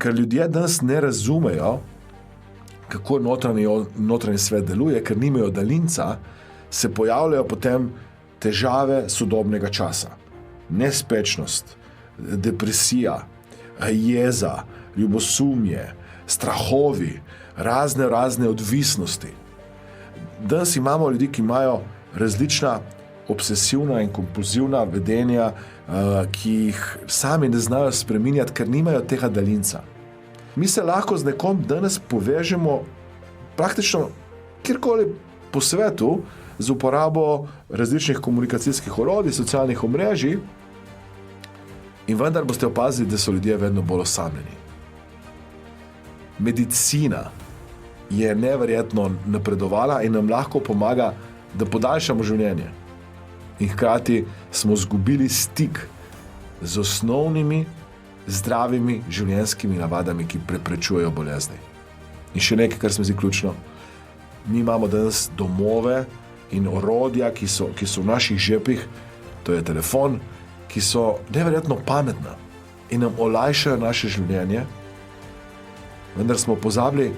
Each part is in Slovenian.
ker ljudje danes ne razumejo, kako notranji svet deluje, ker nimajo daljinca, se pojavljajo potem težave sodobnega časa. Nespečnost, depresija, jeza, ljubosumje, strahovi, razne odvisnosti. Danes imamo ljudi, ki imajo različna obsesivna in kompulzivna vedenja, ki jih sami ne znajo spreminjati, ker nimajo tega daljinca. Mi se lahko z nekom danes povežemo praktično kjerkoli po svetu z uporabo različnih komunikacijskih orodij, socialnih omrežij, in vendar boste opazili, da so ljudje vedno bolj osamljeni. Medicina je neverjetno napredovala in nam lahko pomaga, da podaljšamo življenje. In hkrati smo izgubili stik z osnovnimi zdravimi življenjskimi navadami, ki preprečujejo bolezni. In še nekaj, kar se mi zdi ključno. Mi imamo danes domove in orodja, ki so v naših žepih, to je telefon, ki so neverjetno pametna in nam olajšajo naše življenje, vendar smo pozabili,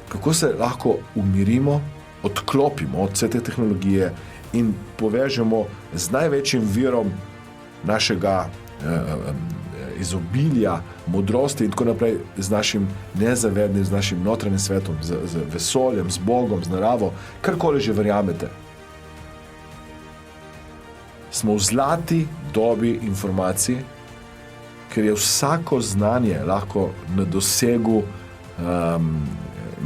kako se lahko umirimo, odklopimo od vse te tehnologije in povežemo z največjim virom našega izobilja, modrosti in tako naprej, z našim nezavednim, z našim notranjim svetom, z vesoljem, z Bogom, z naravo, karkoli že verjamete. Smo v zlati dobi informacij, ker je vsako znanje lahko na dosegu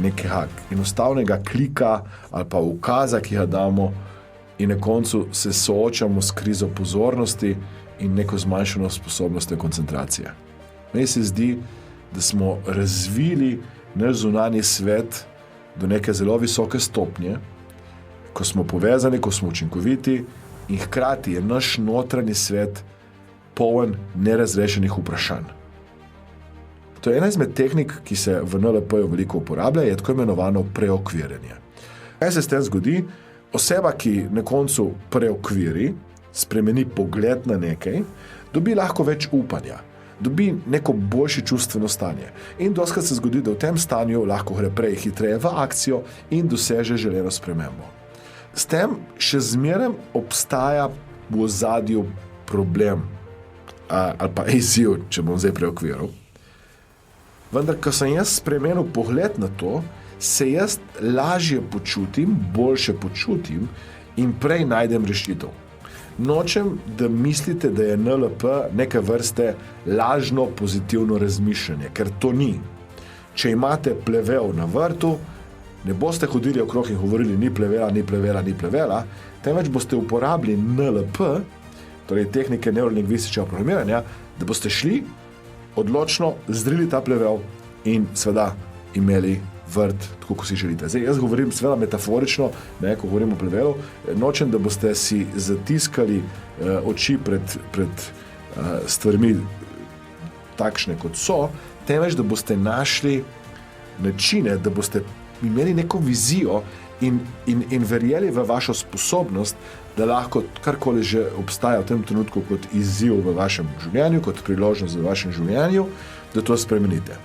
nekega enostavnega klika ali pa ukaza, ki ga damo, in na koncu se soočamo s krizo pozornosti in neko zmanjšano sposobnostjo koncentracije. Meni se zdi, da smo razvili naš zunanji svet do neke zelo visoke stopnje, ko smo povezani, ko smo učinkoviti in hkrati je naš notranji svet poln nerazrešenih vprašanj. To je ena izmed tehnik, ki se v NLP-ju veliko uporablja, je tako imenovano preokvirjenje. Kaj se s tem zgodi? Oseba, ki na koncu preokviri, spremeni pogled na nekaj, dobi lahko več upanja, dobi neko boljše čustveno stanje. In dostikrat se zgodi, da v tem stanju lahko gre prej hitreje v akcijo in doseže želeno spremembo. S tem še zmeraj obstaja v ozadju problem ali pa izziv, če bom zdaj preokviril. Vendar, ko sem jaz spremenil pogled na to, se jaz lažje počutim, boljše počutim in prej najdem rešitev. Nočem, da mislite, da je NLP neke vrste lažno pozitivno razmišljanje, ker to ni. Če imate plevel na vrtu, ne boste hodili okrog in govorili ni plevela, temveč boste uporabili NLP, torej tehnike neurolingvističnega programiranja, da boste šli, odločno zrili ta plevel in seveda imeli vrt, tako kot si želite. Zdaj, jaz govorim seveda metaforično, ko govorim o plevelu, nočem, da boste si zatiskali oči pred stvarmi takšne, kot so, temveč, da boste našli načine, da boste imeli neko vizijo in verjeli v vašo sposobnost, da lahko karkoli že obstaja v tem trenutku kot izziv v vašem življenju, kot priložnost v vašem življenju, da to spremenite.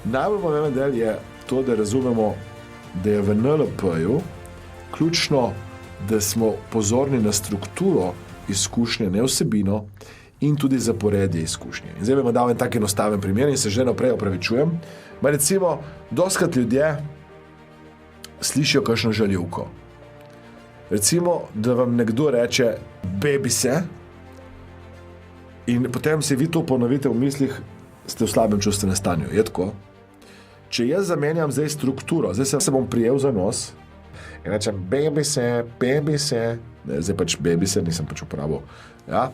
Najbolj pomemben del je to, da razumemo, da je v NLP-ju ključno, da smo pozorni na strukturo izkušnje, ne vsebino, in tudi zaporedje izkušnje. In zdaj bi vam dal en tak enostaven primer in se že naprej opravičujem. Recimo, dostikrat ljudje slišijo kakšno žaljivko. Recimo, da vam nekdo reče bebi se in potem si vi to ponovite v mislih, ste v slabem čustvenem stanju. Je tako? Če jaz zamenjam zdaj strukturo, zdaj se bom prijel za nos in rečem bebi se, zdaj pač bebi se, nisem pač uporabil. Ja?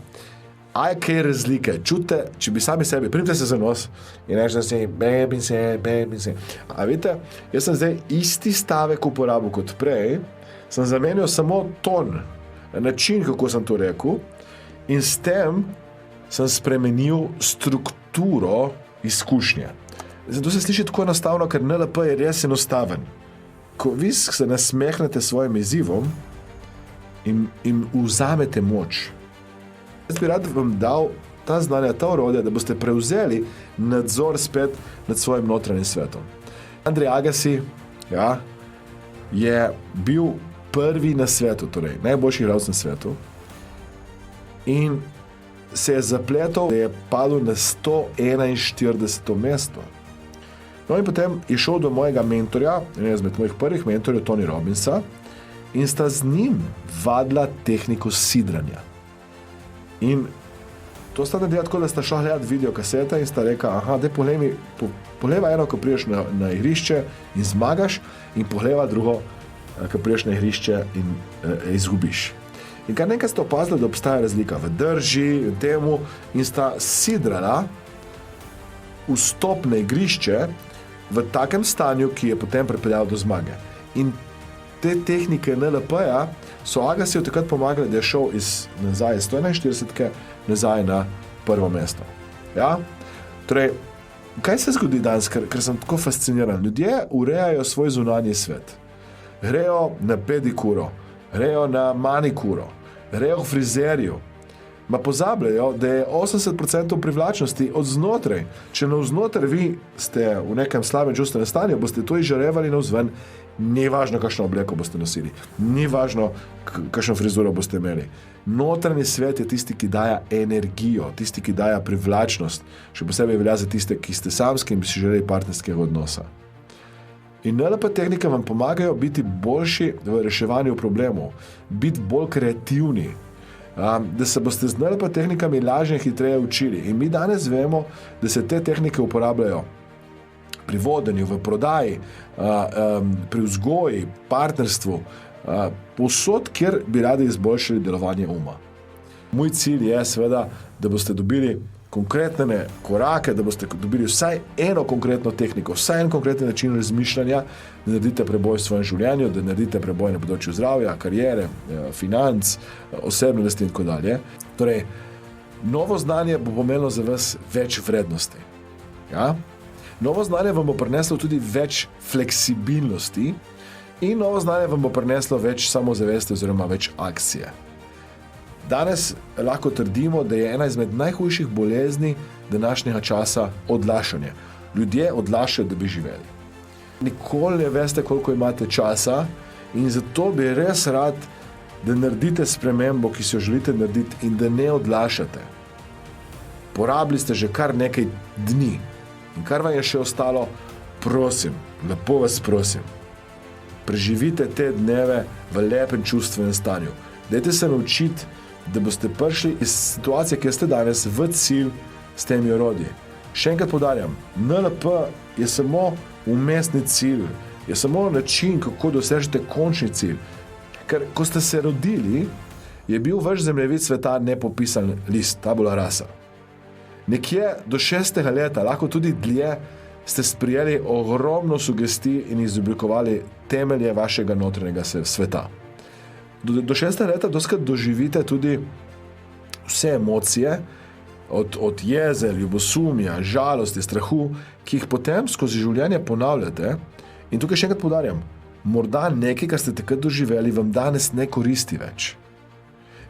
A je kaj razlike? Čute, če bi sami sebi, primite se za nos in rečete si bebi se. A vidite, jaz sem zdaj isti stavek uporabil kot prej, sem zamenjal samo ton, način, kako sem to rekel, in s tem sem spremenil strukturo izkušnje. Zato se sliši tako enostavno, ker NLP je res enostaven. Ko vi se nasmehnete svojim izzivom in vzamete moč. Jaz bi rad vam dal ta znanja, ta orodja, da boste prevzeli nadzor spet nad svojim notranjim svetom. Andre Agassi, je bil prvi na svetu, torej najboljši igralec na svetu, in se je zapletel, da je padel na 141. mesto. No in potem je šel do mojega mentorja, ena izmed mojih prvih mentorjev, Tony Robbinsa, in sta z njim vadila tehniko sidranja. In to sta naredila tako, da sta šla gledati videokasete in sta rekla, daj poglejva eno, ko priješ na igrišče in zmagaš, in poglejva drugo, ko priješ na igrišče in izgubiš. In kar nekaj sta opazila, da obstaja razlika v drži in temu, in sta sidrala vstop na igrišče v takem stanju, ki je potem pripeljal do zmage. In te tehnike NLP-ja so Agassiju takrat pomagali, da je šel nazaj iz 141 nazaj na prvo mesto. Ja? Torej, kaj se zgodi danes, ker sem tako fasciniran? Ljudje urejajo svoj zunanji svet. Grejo na pedikuro, grejo na manikuro, grejo k frizerju. Ma pozabljajo, da je 80% privlačnosti od znotraj. Če navznotraj vi ste v nekem slabem čustvenem stanju, boste to izžarevali navzven. Ni važno, kakšno obleko boste nosili. Ni važno, kakšno frizuro boste imeli. Notranji svet je tisti, ki daje energijo, tisti, ki daje privlačnost. Še posebej velja za tiste, ki ste samski in bi si želeli partnerskega odnosa. In NLP tehnike vam pomagajo biti boljši v reševanju problemov, biti bolj kreativni, da se boste z NLP tehnikami lažje in hitreje učili. In mi danes vemo, da se te tehnike uporabljajo pri vodenju, v prodaji, pri vzgoji, partnerstvu, povsod, kjer bi radi izboljšali delovanje uma. Moj cilj je seveda, da boste dobili konkretne korake, da boste dobili vsaj eno konkretno tehniko, vsaj en konkreten način razmišljanja, da naredite preboj v svojem življenju, da naredite preboj na področju zdravja, kariere, financ, osebnosti in tako dalje. Torej, novo znanje bo pomenilo za vas več vrednosti. Ja? Novo znanje vam bo prineslo tudi več fleksibilnosti in novo znanje vam bo prineslo več samozavesti oziroma več akcije. Danes lahko trdimo, da je ena izmed najhujših bolezni današnjega časa odlašanje. Ljudje odlašajo, da bi živeli. Nikoli ne veste, koliko imate časa, in zato bi res rad, da naredite spremembo, ki si jo želite narediti, in da ne odlašate. Porabili ste že kar nekaj dni. In kar vam je še ostalo, prosim, lepo vas prosim, preživite te dneve v lepem čustvenem stanju. Dajte se naučiti, da boste prišli iz situacije, kjer ste danes, v cilj s temi orodji. Še enkrat poudarjam, NLP je samo umestni cilj, je samo način, kako dosežete končni cilj. Ker ko ste se rodili, je bil vaš zemljevid sveta nepopisan list, tabula rasa. Nekje do 6. leta, lahko tudi dlje, ste sprijeli ogromno sugestij in izoblikovali temelje vašega notranjega sveta. Do 6. leta doskrat doživite tudi vse emocije, od jeze, ljubosumja, žalosti, strahu, ki jih potem skozi življenje ponavljate. In tukaj še enkrat poudarjam, morda nekaj, kar ste takrat doživeli, vam danes ne koristi več.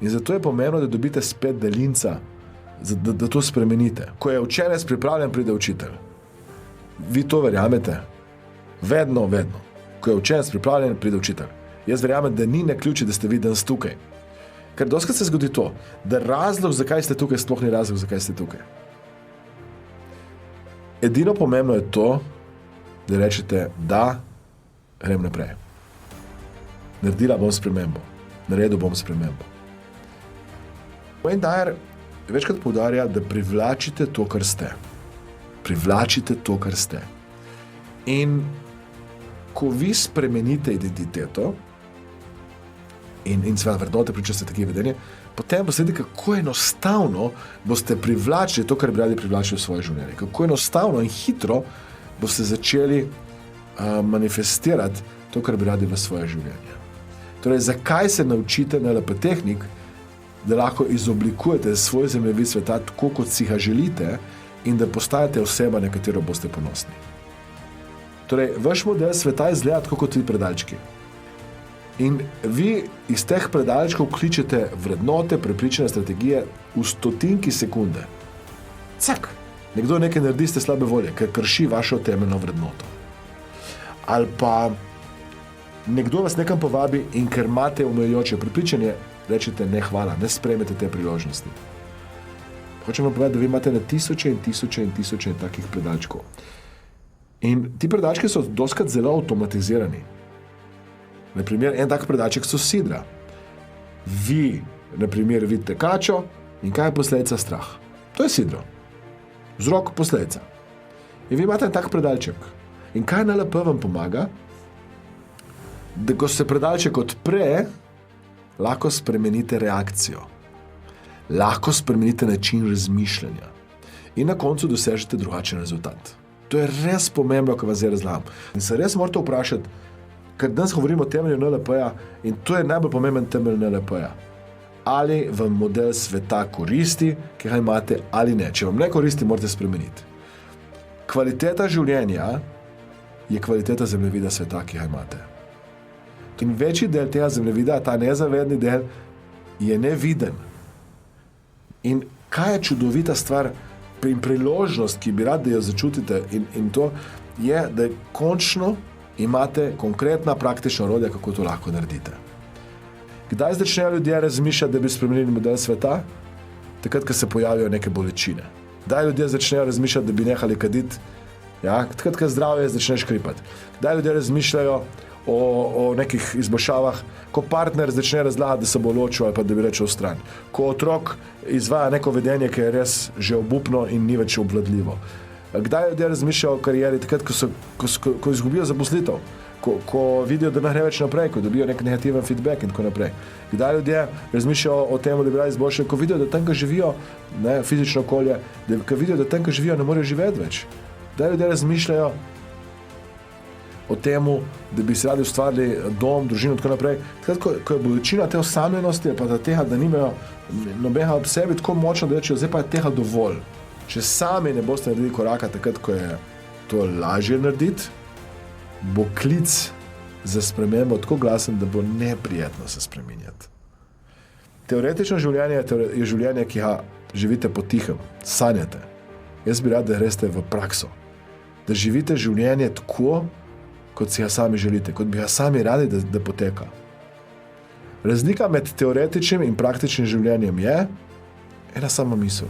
In zato je pomembno, da dobite spet delinca, da to spremenite. Ko je učenec pripravljen, pride učitelj. Vi to verjamete? Vedno. Ko je učenec pripravljen, pride učitelj. Jaz verjamem, da ni naključje, da ste vi danes tukaj. Ker doskrat se zgodi to, da razlog, zakaj ste tukaj, sploh ni razlog, zakaj ste tukaj. Edino pomembno je to, da rečete, da, grem naprej. Naredila bom spremembo. Naredil bom spremembo. Wayne Dyer večkrat poudarja, da privlačite to, kar ste. Privlačite to, kar ste. In ko vi spremenite identiteto in seveda vrednote, pričaste take vedenje, potem boste videli, kako enostavno boste privlačili to, kar bi radi privlačili v svoje življenje. Kako enostavno in hitro boste začeli manifestirati to, kar bi radi v svoje življenje. Torej, zakaj se naučite NLP tehnik, da lahko izoblikujete svoj zemljevid sveta tako, kot si ga želite, in da postajate oseba, na katero boste ponosni. Torej, vaš model sveta izgleda tako kot ti predalčki. In vi iz teh predalčkov kličete vrednote, prepričane strategije v stotinki sekunde. Cak. Nekdo nekaj naredi, ste slabe volje, ker krši vašo temeljno vrednoto. Ali pa nekdo vas nekam povabi in ker imate omejujoče prepričanje, rečete ne hvala, ne sprejmete te priložnosti. Hočem vam povedati, da vi imate na tisoče in tisoče in tisoče takih predalčkov. In ti predalčki so dostikrat zelo avtomatizirani. Naprimer, en tak predalček so sidra. Vi, naprimer, vidite kačo in kaj je posledica strah? To je sidro. Vzrok, posledica. In vi imate en tak predalček. In kaj NLP vam pomaga? Da ko se predalček odpre, lahko spremenite reakcijo. Lahko spremenite način razmišljanja. In na koncu dosežete drugačen rezultat. To je res pomembno, ko vas zdaj razlagam. In se res morate vprašati, ker danes govorimo o temelju NLP-ja in to je najbolj pomemben temelj NLP-ja. Ali vam model sveta koristi, ki ga imate, ali ne. Če vam ne koristi, morate spremeniti. Kvaliteta življenja je kvaliteta zemljevida sveta, ki ga imate. In večji del tega zemljevida, ta nezavedni del, je neviden. In kaj je čudovita stvar in priložnost, ki bi rad, da jo začutite, in to je, da končno imate konkretna praktična orodja, kako to lahko naredite. Kdaj začnejo ljudje razmišljati, da bi spremenili model sveta? Takrat, ko se pojavijo neke bolečine. Kdaj ljudje začnejo razmišljati, da bi nehali kaditi? Ja, takrat, ko zdravje začne škripati. Kdaj ljudje razmišljajo o nekih izboljšavah, ko partner začne razlagati, da se bo ločil ali pa da bi rečel stran. Ko otrok izvaja neko vedenje, ki je res že obupno in ni več obvladljivo. Kdaj ljudje razmišljajo o karieri? Takrat, ko izgubijo zaposlitev, ko vidijo, da ne gre več naprej, ko dobijo nek negativen feedback in tako naprej. Kdaj ljudje razmišljajo o tem, da bi radi izboljšali, ko vidijo, da tam, ko živijo, ne, fizično okolje, ko vidijo, da tam, ko živijo, ne morejo živeti več. Kdaj ljudje razmišljajo o tem, da bi si radi ustvarili dom, družino in tako naprej. Takrat, ko je bolečina te osamljenosti, pa da tega, da nimajo nobenega ob sebi, tako močno, da rečejo, zdaj pa je tega dovolj. Če sami ne boste naredili koraka takrat, ko je to lažje narediti, bo klic za spremembo tako glasen, da bo neprijetno se spreminjati. Teoretično življenje je življenje, ki ga živite potihem, sanjate. Jaz bi rad, da greste v prakso. Da živite življenje tako, kot si ga sami želite, kot bi ga sami radi, da poteka. Razlika med teoretičnim in praktičnim življenjem je ena sama misel,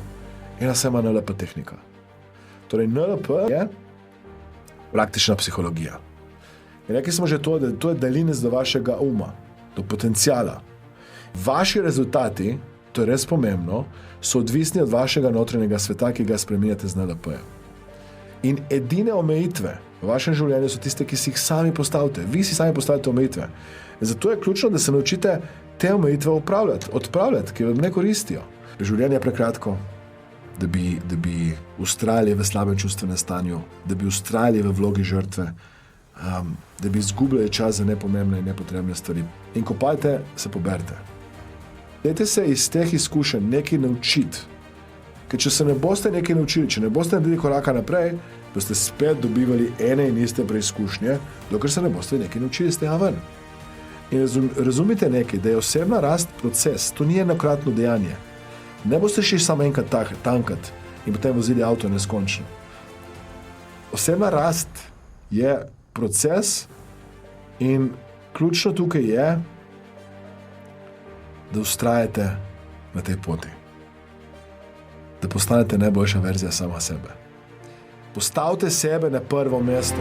ena sama NLP tehnika. Torej, NLP je praktična psihologija. In rekli smo že to, da to je daljinec do vašega uma, do potencijala. Vaši rezultati, to je res pomembno, so odvisni od vašega notranjega sveta, ki ga spreminjate z NLP-jem. In edine omejitve v vašem življenju so tiste, ki si jih sami postavite. Vi si sami postavite omejitve. In zato je ključno, da se naučite te omejitve odpravljati, ki vam ne koristijo. Življenje je prekratko, da bi ustrajali v slabem čustvenem stanju, da bi ustrajali v vlogi žrtve, da bi izgubljali čas za nepomembne in nepotrebne stvari. In ko padete, se poberite. Dajte se iz teh izkušenj nekaj naučiti. Ker če se ne boste nekaj naučili, če ne boste naredili koraka naprej, boste spet dobivali ene in iste preizkušnje, dokler se ne boste nekaj naučili iz tega ven. In razumite nekaj, da je osebna rast proces, to ni enokratno dejanje. Ne boste šli samo enkrat tankat in potem vozili avto neskončno. Osebna rast je proces in ključno tukaj je, da vztrajate na tej poti. Da postanete najboljša verzija sama sebe. Postavite sebe na prvo mesto.